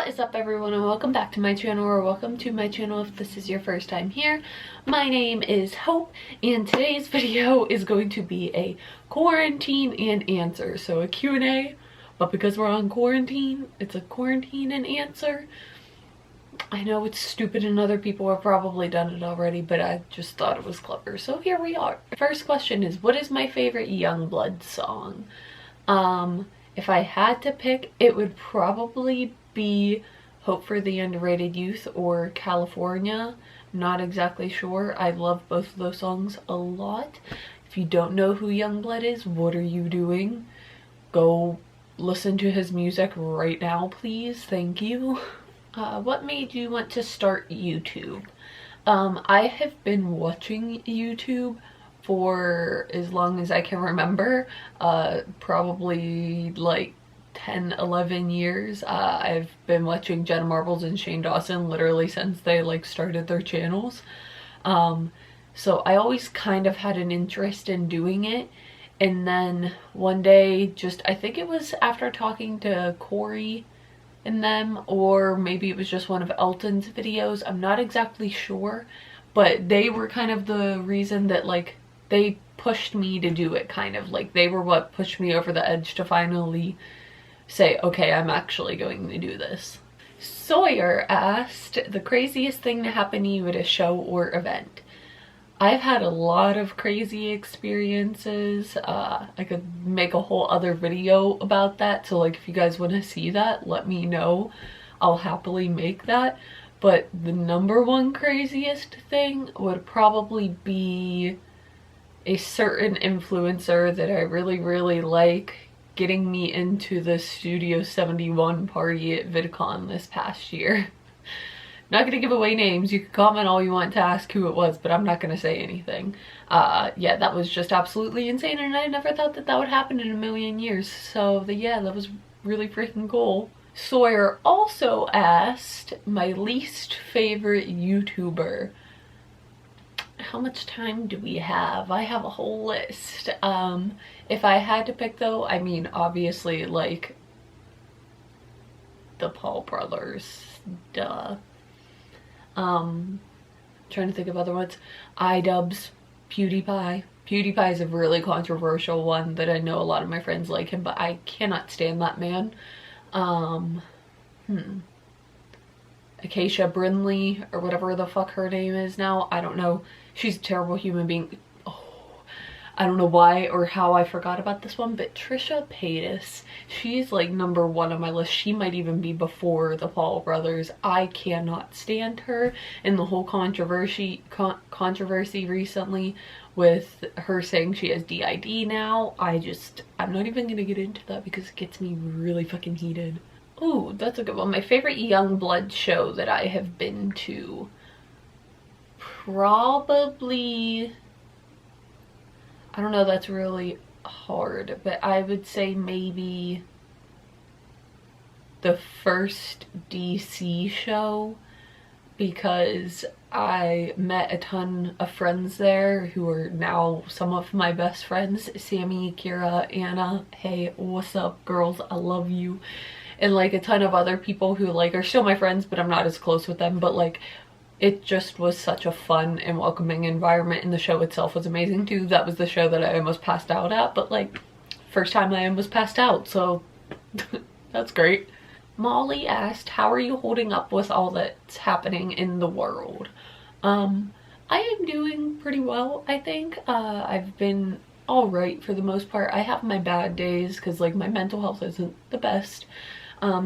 What is up, everyone, and welcome back to my channel, or welcome to my channel if this is your first time here. My name is Hope, and today's video is going to be a quarantine and answer. So a Q&A, but because we're on quarantine, it's a quarantine and answer. I know it's stupid and other people have probably done it already, but I just thought it was clever, so here we are. First question is, what is my favorite Youngblood song? If I had to pick, it would probably be Hope for the Underrated Youth or California. Not exactly sure. I love both of those songs a lot. If you don't know who Youngblood is, what are you doing? Go listen to his music right now, please. Thank you. What made you want to start YouTube? I have been watching YouTube for as long as I can remember, probably like 10-11 years. I've been watching Jenna Marbles and Shane Dawson literally since they like started their channels. So I always kind of had an interest in doing it, and then one day, I think it was after talking to Corey and them, or maybe it was just one of Elton's videos, I'm not exactly sure, but they were kind of the reason that like they pushed me to do it, kind of like they were what pushed me over the edge to finally say, okay, I'm actually going to do this. Sawyer asked, the craziest thing to happen to you at a show or event. I've had a lot of crazy experiences. I could make a whole other video about that, so like if you guys want to see that, let me know. I'll happily make that. But the number one craziest thing would probably be a certain influencer that I really like getting me into the Studio 71 party at VidCon this past year. Not gonna give away names. You can comment all you want to ask who it was, but I'm not gonna say anything. Yeah, that was just absolutely insane, and I never thought that that would happen in a million years. So yeah, that was really freaking cool. Sawyer also asked, my least favorite YouTuber. How much time do we have? I have a whole list. If I had to pick though, I mean obviously like the Paul brothers, duh. Trying to think of other ones. iDubbbz, PewDiePie. PewDiePie is a really controversial one that I know a lot of my friends like him, but I cannot stand that man. Acacia Brindley, or whatever the fuck her name is now. I don't know. She's a terrible human being. Oh, I don't know why or how I forgot about this one, but Trisha Paytas. She's like number one on my list. She might even be before the Paul brothers. I cannot stand her, and the whole controversy recently with her saying she has DID now. I'm not even gonna get into that because it gets me really fucking heated. Ooh, that's a good one. My favorite Youngblood show that I have been to. Probably, I don't know, that's really hard, but I would say maybe the first DC show, because I met a ton of friends there who are now some of my best friends. Sammy, Kira, Anna, hey, what's up girls, I love you. And like a ton of other people who like are still my friends, but I'm not as close with them. But like, it just was such a fun and welcoming environment, and the show itself was amazing too. That was the show that I almost passed out at, but like first time I almost passed out, so that's great. Molly asked, how are you holding up with all that's happening in the world? I am doing pretty well, I think. I've been all right for the most part. I have my bad days because like my mental health isn't the best.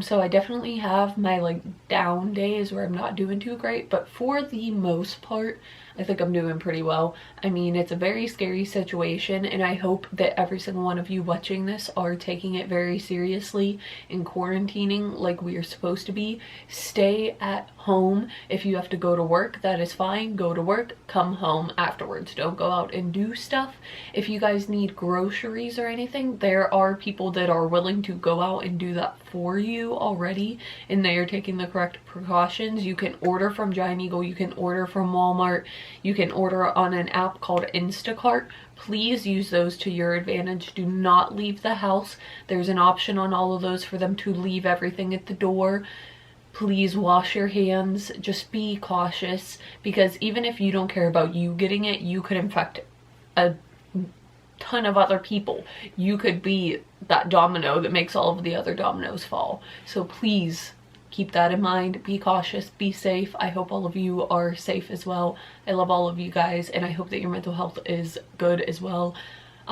So I definitely have my like down days where I'm not doing too great, but for the most part, I think I'm doing pretty well. I mean, it's a very scary situation, and I hope that every single one of you watching this are taking it very seriously and quarantining like we are supposed to be. Stay at home. If you have to go to work, that is fine. Go to work, come home afterwards. Don't go out and do stuff. If you guys need groceries or anything, there are people that are willing to go out and do that for you already, and they are taking the correct precautions. You can order from Giant Eagle, you can order from Walmart, you can order on an app called Instacart. Please use those to your advantage. Do not leave the house. There's an option on all of those for them to leave everything at the door. please wash your hands. Just be cautious, because even if you don't care about you getting it, you could infect a ton of other people. You could be that domino that makes all of the other dominoes fall. So please keep that in mind. Be cautious, be safe. I hope all of you are safe as well. I love all of you guys, and I hope that your mental health is good as well.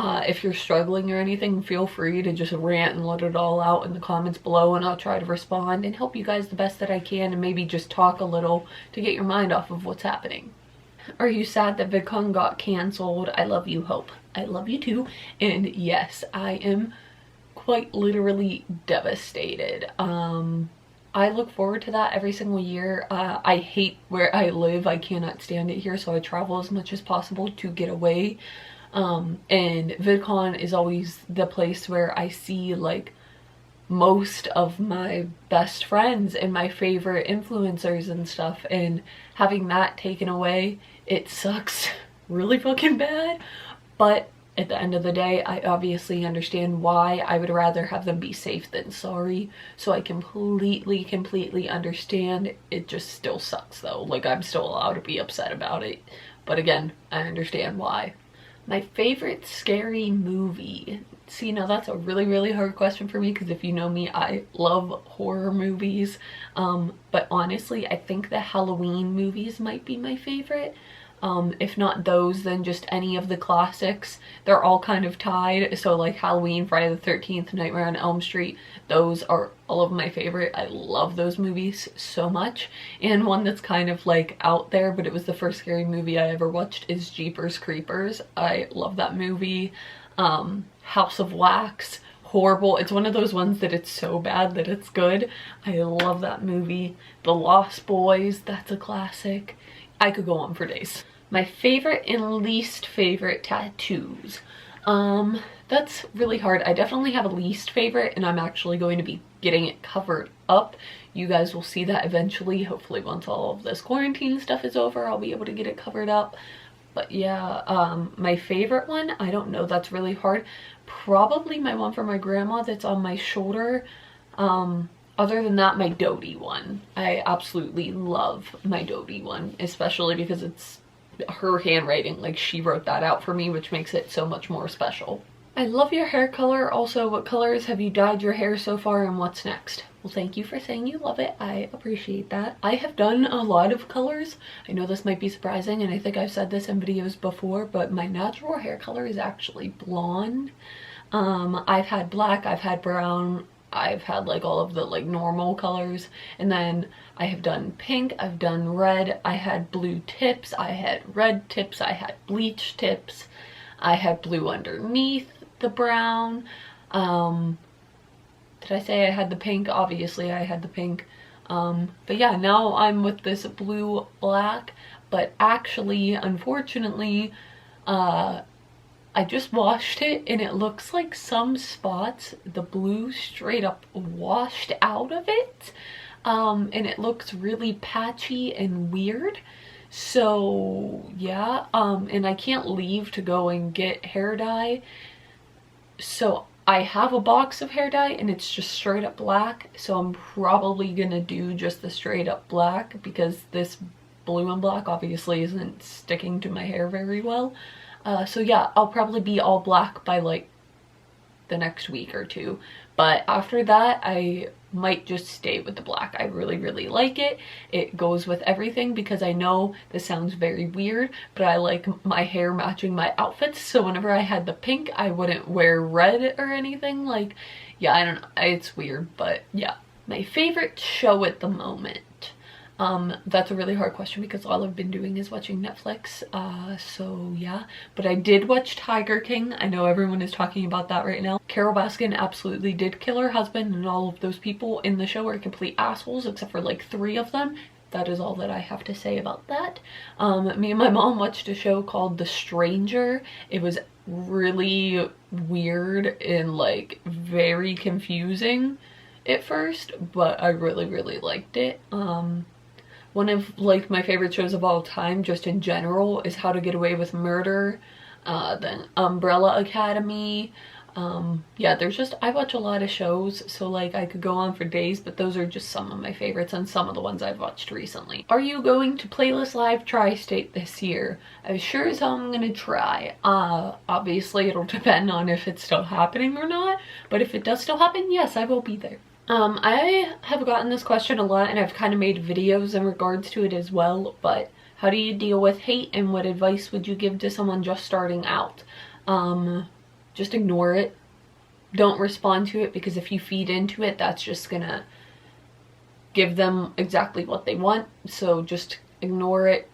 If you're struggling or anything, feel free to just rant and let it all out in the comments below, and I'll try to respond and help you guys the best that I can, and maybe just talk a little to get your mind off of what's happening. Are you sad that VidCon got canceled? I love you, Hope. I love you too. And yes, I am quite literally devastated. I look forward to that every single year. I hate where I live. I cannot stand it here, so I travel as much as possible to get away. And VidCon is always the place where I see like most of my best friends and my favorite influencers and stuff, and having that taken away, it sucks really fucking bad. But at the end of the day, I obviously understand why. I would rather have them be safe than sorry, so I completely understand. It just still sucks though. Like, I'm still allowed to be upset about it, but again, I understand why. My favorite scary movie. See, now that's a really hard question for me, because if you know me, I love horror movies. But honestly, I think the Halloween movies might be my favorite. If not those, then just any of the classics. They're all kind of tied. So like Halloween, Friday the 13th, Nightmare on Elm Street, those are all of my favorite. I love those movies so much. And one that's kind of like out there, but it was the first scary movie I ever watched, is Jeepers Creepers. I love that movie. House of Wax, horrible. It's one of those ones that it's so bad that it's good. I love that movie. The Lost Boys, that's a classic. I could go on for days. My favorite and least favorite tattoos. That's really hard. I definitely have a least favorite, and I'm actually going to be getting it covered up. You guys will see that eventually. Hopefully once all of this quarantine stuff is over, I'll be able to get it covered up. But yeah, my favorite one, I don't know, that's really hard. Probably my one for my grandma that's on my shoulder. Other than that, my Dodie one. I absolutely love my Dodie one, especially because it's her handwriting. Like, she wrote that out for me, which makes it so much more special. I love your hair color. Also, what colors have you dyed your hair so far, and what's next? Well, thank you for saying you love it. I appreciate that. I have done a lot of colors. I know this might be surprising, and I think I've said this in videos before, but my natural hair color is actually blonde. I've had black, I've had brown, I've had like all of the like normal colors, and then I have done pink, I've done red, I had blue tips, I had red tips, I had bleach tips, I had blue underneath the brown. Did I say I had the pink? Obviously I had the pink. But yeah, now I'm with this blue black, but actually, unfortunately, I just washed it, and it looks like some spots, the blue straight up washed out of it. And it looks really patchy and weird. So yeah, and I can't leave to go and get hair dye. So I have a box of hair dye, and it's just straight up black. So I'm probably gonna do just the straight up black, because this blue and black obviously isn't sticking to my hair very well. So yeah, I'll probably be all black by like the next week or two. But after that, I might just stay with the black. I really like it. It goes with everything, because I know this sounds very weird, but I like my hair matching my outfits. So whenever I had the pink, I wouldn't wear red or anything. Like, yeah, I don't know. It's weird, but yeah. My favorite show at the moment. That's a really hard question, because all I've been doing is watching Netflix, so yeah. But I did watch Tiger King. I know everyone is talking about that right now. Carol Baskin absolutely did kill her husband, and all of those people in the show are complete assholes, except for like 3 of them. That is all that I have to say about that. Me and my mom watched a show called The Stranger. It was really weird and like very confusing at first, but I really liked it. One of like my favorite shows of all time, just in general, is How to Get Away with Murder, then Umbrella Academy, Yeah, there's just, I watch a lot of shows, so like I could go on for days, but those are just some of my favorites and some of the ones I've watched recently. Are you going to Playlist Live TriState this year? I sure as hell I'm gonna try. Obviously it'll depend on if it's still happening or not, but if it does still happen, yes, I will be there. I have gotten this question a lot and I've kind of made videos in regards to it as well, but how do you deal with hate and what advice would you give to someone just starting out? Just ignore it. Don't respond to it, because if you feed into it, that's just gonna give them exactly what they want. So just ignore it.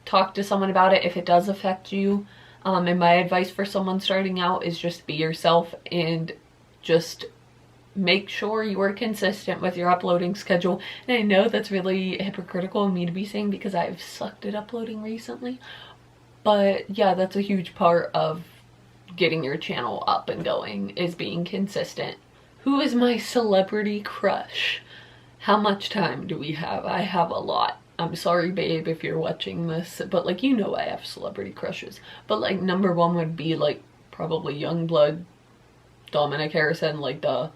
Talk to someone about it if it does affect you. And my advice for someone starting out is just be yourself and just make sure you are consistent with your uploading schedule. And I know that's really hypocritical of me to be saying because I've sucked at uploading recently. But yeah, that's a huge part of getting your channel up and going, is being consistent. Who is my celebrity crush? How much time do we have? I have a lot. I'm sorry, babe, if you're watching this, but like, you know I have celebrity crushes. But like, number one would be like probably Youngblood, Dominic Harrison, like the,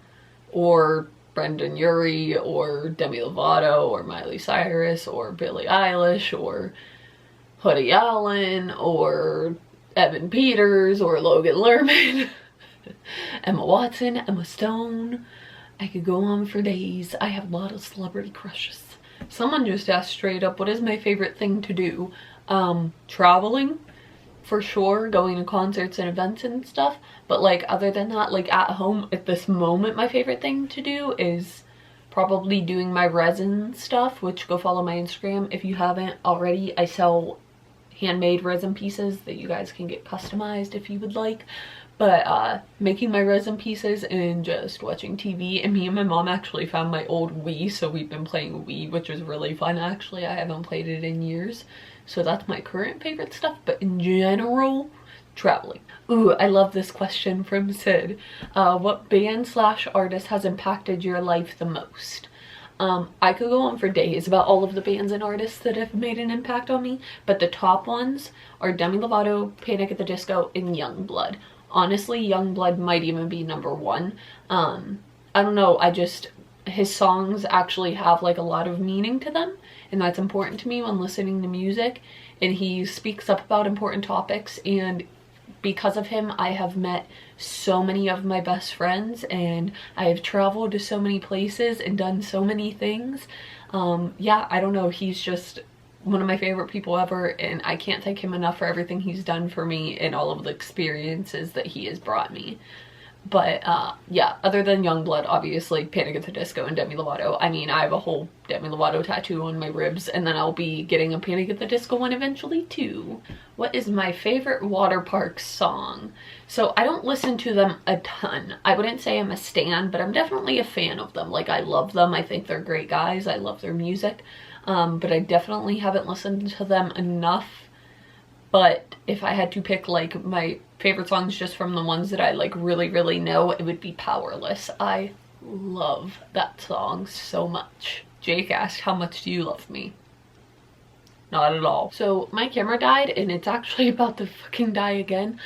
or Brendan Urie, or Demi Lovato, or Miley Cyrus, or Billie Eilish, or Woody Allen, or Evan Peters, or Logan Lerman, Emma Watson, Emma Stone. I could go on for days. I have a lot of celebrity crushes. Someone just asked straight up, what is my favorite thing to do? Traveling, for sure, going to concerts and events and stuff. But like, other than that, like at home at this moment, my favorite thing to do is probably doing my resin stuff, which go follow my Instagram if you haven't already. I sell handmade resin pieces that you guys can get customized if you would like. But making my resin pieces and just watching TV. And me and my mom actually found my old Wii, so we've been playing Wii, which is really fun actually. I haven't played it in years. So that's my current favorite stuff, but in general, traveling. Ooh, I love this question from Sid. What band / artist has impacted your life the most? I could go on for days about all of the bands and artists that have made an impact on me, but the top ones are Demi Lovato, Panic at the Disco, and Youngblood. Honestly, Youngblood might even be number one. I don't know, his songs actually have like a lot of meaning to them, and that's important to me when listening to music, and he speaks up about important topics, and because of him I have met so many of my best friends, and I have traveled to so many places and done so many things. Yeah, I don't know, he's just one of my favorite people ever, and I can't thank him enough for everything he's done for me and all of the experiences that he has brought me. But yeah, other than Youngblood, obviously Panic at the Disco and Demi Lovato. I mean, I have a whole Demi Lovato tattoo on my ribs, and then I'll be getting a Panic at the Disco one eventually too. What is my favorite Waterparks song? So I don't listen to them a ton. I wouldn't say I'm a stan, but I'm definitely a fan of them. Like, I love them. I think they're great guys. I love their music. But I definitely haven't listened to them enough. But if I had to pick like my favorite songs just from the ones that I like really know, it would be Powerless. I love that song so much. Jake asked, how much do you love me? Not at all. So my camera died, and it's actually about to fucking die again.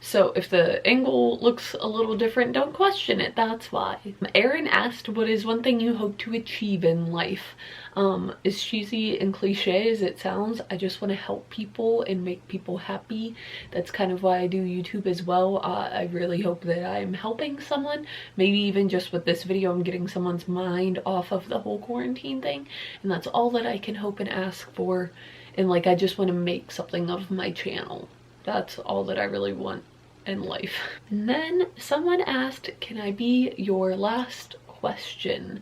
So if the angle looks a little different, don't question it, that's why. Aaron asked, what is one thing you hope to achieve in life? As cheesy and cliche as it sounds, I just want to help people and make people happy. That's kind of why I do YouTube as well. I really hope that I'm helping someone. Maybe even just with this video, I'm getting someone's mind off of the whole quarantine thing. And that's all that I can hope and ask for. And like, I just want to make something of my channel. That's all that I really want in life. And then someone asked, can I be your last question?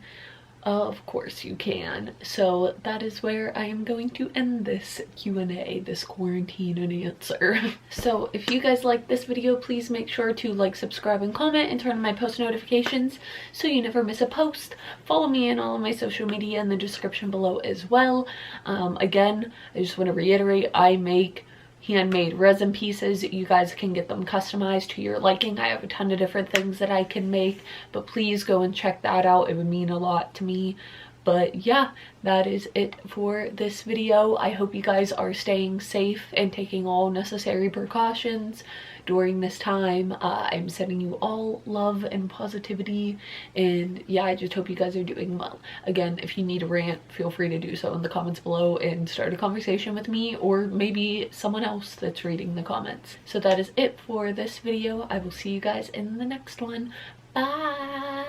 Of course you can. So that is where I am going to end this Q&A, this quarantine and answer. So if you guys like this video, please make sure to like, subscribe, and comment, and turn on my post notifications so you never miss a post. Follow me in all of my social media in the description below as well. Again, I just want to reiterate, I make handmade resin pieces. You guys can get them customized to your liking. I have a ton of different things that I can make, but please go and check that out. It would mean a lot to me. But yeah, that is it for this video. I hope you guys are staying safe and taking all necessary precautions during this time. I'm sending you all love and positivity, and yeah, I just hope you guys are doing well. Again, if you need a rant, feel free to do so in the comments below and start a conversation with me, or maybe someone else that's reading the comments. So that is it for this video. I will see you guys in the next one. Bye!